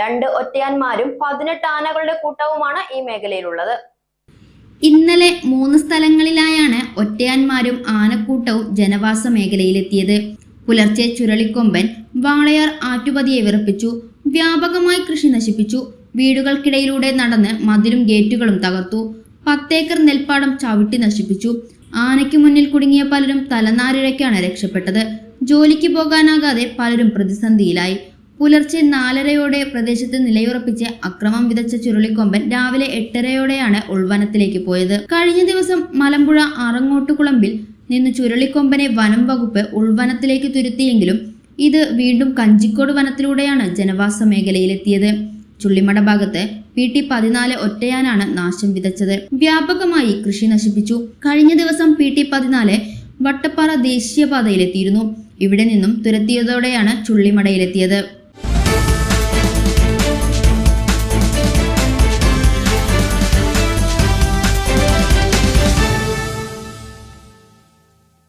2 ഒറ്റയാന്മാരും 18 ആനകളുടെ കൂട്ടവുമാണ് ഈ മേഖലയിലുള്ളത്. ഇന്നലെ 3 സ്ഥലങ്ങളിലായാണ് ഒറ്റയാന്മാരും ആനക്കൂട്ടവും ജനവാസ മേഖലയിലെത്തിയത്. പുലർച്ചെ ചുരുളിക്കൊമ്പൻ വാളയാർ ആറ്റുപതിയെ വിറപ്പിച്ചു. വ്യാപകമായി കൃഷി നശിപ്പിച്ചു. വീടുകൾക്കിടയിലൂടെ നടന്ന് മതിലും ഗേറ്റുകളും തകർത്തു. 10 ഏക്കർ നെൽപ്പാടം ചവിട്ടി നശിപ്പിച്ചു. ആനയ്ക്ക് മുന്നിൽ കുടുങ്ങിയ പലരും തലനാരിഴയ്ക്കാണ് രക്ഷപ്പെട്ടത്. ജോലിക്ക് പോകാനാകാതെ പലരും പ്രതിസന്ധിയിലായി. പുലർച്ചെ 4:30യോടെ പ്രദേശത്ത് നിലയുറപ്പിച്ച് അക്രമം വിതച്ച ചുരുളിക്കൊമ്പൻ രാവിലെ 8:30യോടെയാണ് ഉൾവനത്തിലേക്ക് പോയത്. കഴിഞ്ഞ ദിവസം മലമ്പുഴ ആറങ്ങോട്ടുകുളമ്പിൽ നിന്ന് ചുരുളിക്കൊമ്പനെ വനം വകുപ്പ് ഉൾവനത്തിലേക്ക് തുരുത്തിയെങ്കിലും ഇത് വീണ്ടും കഞ്ചിക്കോട് വനത്തിലൂടെയാണ് ജനവാസ മേഖലയിലെത്തിയത്. ചുള്ളിമട ഭാഗത്ത് PT-14 ഒറ്റയാനാണ് നാശം വിതച്ചത്. വ്യാപകമായി കൃഷി നശിപ്പിച്ചു. കഴിഞ്ഞ ദിവസം PT-14 വട്ടപ്പാറ ദേശീയപാതയിലെത്തിയിരുന്നു. ഇവിടെ നിന്നും തുരത്തിയതോടെയാണ് ചുള്ളിമടയിലെത്തിയത്.